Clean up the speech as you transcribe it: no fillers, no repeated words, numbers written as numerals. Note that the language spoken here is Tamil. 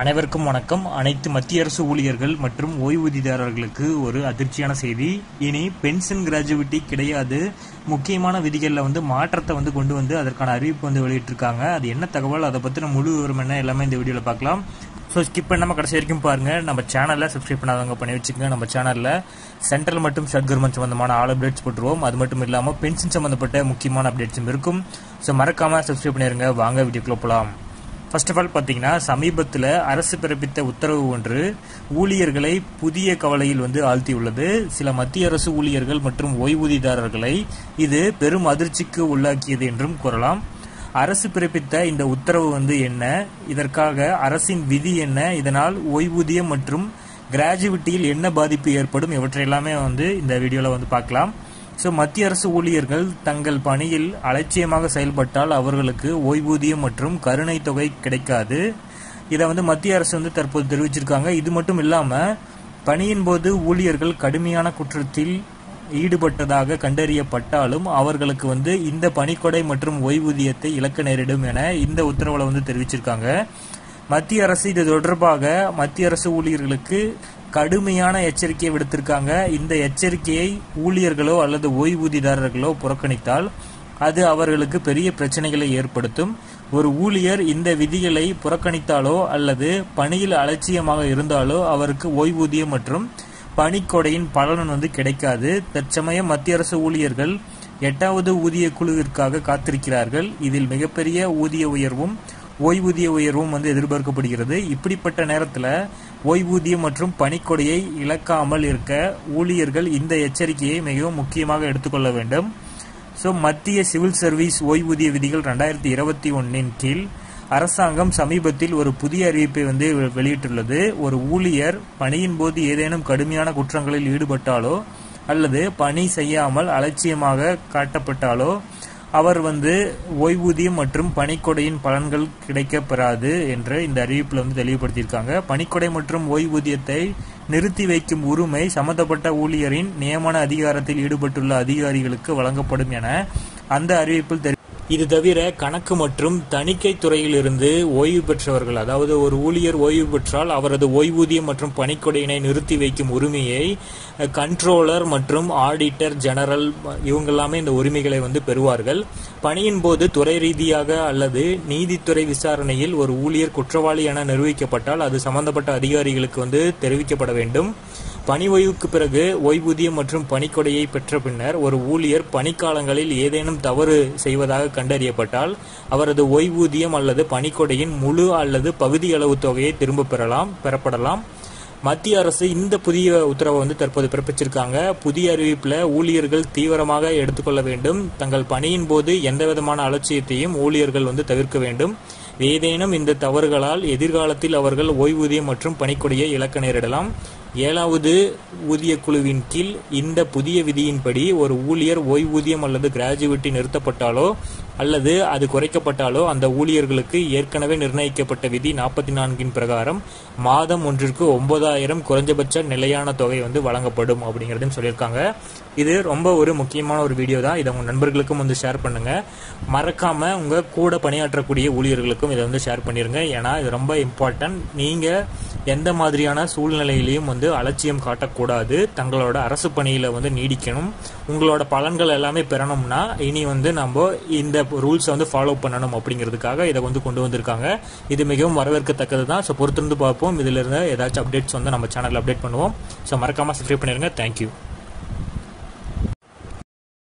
அனைவருக்கும் வணக்கம். அனைத்து மத்திய அரசு ஊழியர்கள் மற்றும் ஓய்வூதியதாரர்களுக்கு ஒரு அதிர்ச்சியான செய்தி. இனி பென்ஷன் கிராஜுவிட்டி கிடையாது. முக்கியமான விதிகளில் மாற்றத்தை கொண்டு வந்து அதற்கான அறிவிப்பு வெளியிட்டிருக்காங்க. அது என்ன தகவல், அதை பற்றின முழு விவரம் என்ன, எல்லாமே இந்த வீடியோவில் பார்க்கலாம். ஸோ ஸ்கிப் பண்ணாமல் கடைசி வரைக்கும் பாருங்கள். நம்ம சேனலில் சப்ஸ்கிரைப் பண்ணாதவங்க பண்ணி வச்சுக்கோங்க. நம்ம சேனலில் சென்ட்ரல் மற்றும் ஸ்டேட் கவர்மெண்ட் சம்பந்தமான ஆல் அப்டேட்ஸ் போட்டுருவோம். அது மட்டும் இல்லாமல் பென்ஷன் சம்பந்தப்பட்ட முக்கியமான அப்டேட்ஸும் இருக்கும். ஸோ மறக்காமல் சப்ஸ்கிரைப் பண்ணிடுங்க. வாங்க வீடியோக்குள்ள போகலாம். ஃபர்ஸ்ட் ஆஃப் ஆல் பார்த்தீங்கன்னா, சமீபத்தில் அரசு பிறப்பித்த உத்தரவு ஒன்று ஊழியர்களை புதிய கவலையில் ஆழ்த்தியுள்ளது. சில மத்திய அரசு ஊழியர்கள் மற்றும் ஓய்வூதியதாரர்களை இது பெரும் அதிர்ச்சிக்கு உள்ளாக்கியது என்றும் கூறலாம். அரசு பிறப்பித்த இந்த உத்தரவு என்ன, இதற்காக அரசின் விதி என்ன, இதனால் ஓய்வூதியம் மற்றும் கிராஜுவிட்டியில் என்ன பாதிப்பு ஏற்படும், இவற்றையெல்லாமே இந்த வீடியோவில் பார்க்கலாம். ஸோ மத்திய அரசு ஊழியர்கள் தங்கள் பணியில் அலட்சியமாக செயல்பட்டால் அவர்களுக்கு ஓய்வூதியம் மற்றும் கருணை தொகை கிடைக்காது. இதை மத்திய அரசு தற்போது தெரிவிச்சிருக்காங்க. இது மட்டும் இல்லாமல் பணியின் போது ஊழியர்கள் கடுமையான குற்றத்தில் ஈடுபட்டதாக கண்டறியப்பட்டாலும் அவர்களுக்கு இந்த பணிக்கொடை மற்றும் ஓய்வூதியத்தை இழக்க நேரிடும் என இந்த உத்தரவில் தெரிவிச்சிருக்காங்க. மத்திய அரசு இது தொடர்பாக மத்திய அரசு ஊழியர்களுக்கு கடுமையான எச்சரிக்கையை விடுத்திருக்காங்க. இந்த எச்சரிக்கையை ஊழியர்களோ அல்லது ஓய்வூதியதாரர்களோ புறக்கணித்தால் அது அவர்களுக்கு பெரிய பிரச்சனைகளை ஏற்படுத்தும். ஒரு ஊழியர் இந்த விதிகளை புறக்கணித்தாலோ அல்லது பணியில் அலட்சியமாக இருந்தாலோ அவருக்கு ஓய்வூதியம் மற்றும் பணிக்கொடையின் பலன் கிடைக்காது. தற்சமயம் மத்திய அரசு ஊழியர்கள் 8வது ஊதிய குழுவிற்காக காத்திருக்கிறார்கள். இதில் மிகப்பெரிய ஊதிய உயர்வும் ஓய்வூதிய உயர்வும் எதிர்பார்க்கப்படுகிறது. இப்படிப்பட்ட நேரத்தில் ஓய்வூதியம் மற்றும் பணிக்கொடையை இழக்காமல் இருக்க ஊழியர்கள் இந்த எச்சரிக்கையை மிகவும் முக்கியமாக எடுத்துக்கொள்ள வேண்டும். ஸோ மத்திய சிவில் சர்வீஸ் ஓய்வூதிய விதிகள் 2021 கீழ் அரசாங்கம் சமீபத்தில் ஒரு புதிய அறிவிப்பை வெளியிட்டுள்ளது. ஒரு ஊழியர் பணியின் போது ஏதேனும் கடுமையான குற்றங்களில் ஈடுபட்டாலோ அல்லது பணி செய்யாமல் அலட்சியமாக காட்டப்பட்டாலோ அவர் ஓய்வூதியம் மற்றும் பணிக்கொடையின் பலன்கள் கிடைக்கப்பெறாது என்று இந்த அறிவிப்பில் தெளிவுபடுத்தியிருக்காங்க. பணிக்கொடை மற்றும் ஓய்வூதியத்தை நிறுத்தி வைக்கும் உரிமை சம்பந்தப்பட்ட ஊழியரின் நியமன அதிகாரத்தில் ஈடுபட்டுள்ள அதிகாரிகளுக்கு வழங்கப்படும் என அந்த அறிவிப்பில் இது தவிர கணக்கு மற்றும் தணிக்கை துறையிலிருந்து ஓய்வு பெற்றவர்கள், அதாவது ஒரு ஊழியர் ஓய்வு பெற்றால் அவரது ஓய்வூதியம் மற்றும் பணிக்கொடையினை நிறுத்தி வைக்கும் உரிமையை கண்ட்ரோலர் மற்றும் ஆடிட்டர் ஜெனரல் இவங்கெல்லாமே இந்த உரிமைகளை பெறுவார்கள். பணியின் போது துறை ரீதியாக அல்லது நீதித்துறை விசாரணையில் ஒரு ஊழியர் குற்றவாளி என நிரூபிக்கப்பட்டால் அது சம்பந்தப்பட்ட அதிகாரிகளுக்கு தெரிவிக்கப்பட வேண்டும். பணி ஓய்வுக்கு பிறகு ஓய்வூதியம் மற்றும் பணிக்கொடையை பெற்ற பின்னர் ஒரு ஊழியர் பணிக்காலங்களில் ஏதேனும் தவறு செய்வதாக கண்டறியப்பட்டால் அவரது ஓய்வூதியம் அல்லது பணிக்கொடையின் முழு அல்லது பகுதி அளவு தொகையை திரும்ப பெறப்படலாம். மத்திய அரசு இந்த புதிய உத்தரவை தற்போது பிறப்பிச்சிருக்காங்க. புதிய அறிவிப்பில் ஊழியர்கள் தீவிரமாக எடுத்துக்கொள்ள வேண்டும். தங்கள் பணியின் போது எந்தவிதமான அலட்சியத்தையும் ஊழியர்கள் தவிர்க்க வேண்டும். ஏதேனும் இந்த தவறுகளால் எதிர்காலத்தில் அவர்கள் ஓய்வூதியம் மற்றும் பணிக்கொடையை இழக்க நேரிடலாம். 7வது ஊதிய குழுவின் கீழ் இந்த புதிய விதியின்படி ஒரு ஊழியர் ஓய்வூதியம் அல்லது கிராஜுவிட்டி நிறுத்தப்பட்டாலோ அல்லது அது குறைக்கப்பட்டாலோ அந்த ஊழியர்களுக்கு ஏற்கனவே நிர்ணயிக்கப்பட்ட விதி 44 பிரகாரம் மாதம் ஒன்றிற்கு 9,000 குறைஞ்சபட்ச நிலையான தொகை வழங்கப்படும் அப்படிங்கிறதையும் சொல்லியிருக்காங்க. இது ரொம்ப ஒரு முக்கியமான ஒரு வீடியோ தான். இதை உங்கள் நண்பர்களுக்கும் ஷேர் பண்ணுங்க. மறக்காம உங்க கூட பணியாற்றக்கூடிய ஊழியர்களுக்கும் இதை ஷேர் பண்ணிருங்க. ஏன்னா இது ரொம்ப இம்பார்ட்டன்ட். நீங்க எந்த மாதிரியான சூழ்நிலையிலையும் அலட்சியம் காட்டக்கூடாது. தங்களோட அரசு பணியில நீடிக்கணும். உங்களோட பலன்கள் எல்லாமே பெறணும்னா இனி நம்ம இந்த ரூல்ஸை ஃபாலோ பண்ணணும் அப்படிங்கிறதுக்காக இதை கொண்டு வந்திருக்காங்க. இது மிகவும் வரவேற்கத்தக்கது தான். ஸோ பொறுத்திருந்து பார்ப்போம். இதுல இருந்து ஏதாச்சும் அப்டேட்ஸ் நம்ம சேனல்ல அப்டேட் பண்ணுவோம். ஸோ மறக்காம சப்ஸ்கிரைப் பண்ணிருங்க. தேங்க்யூ.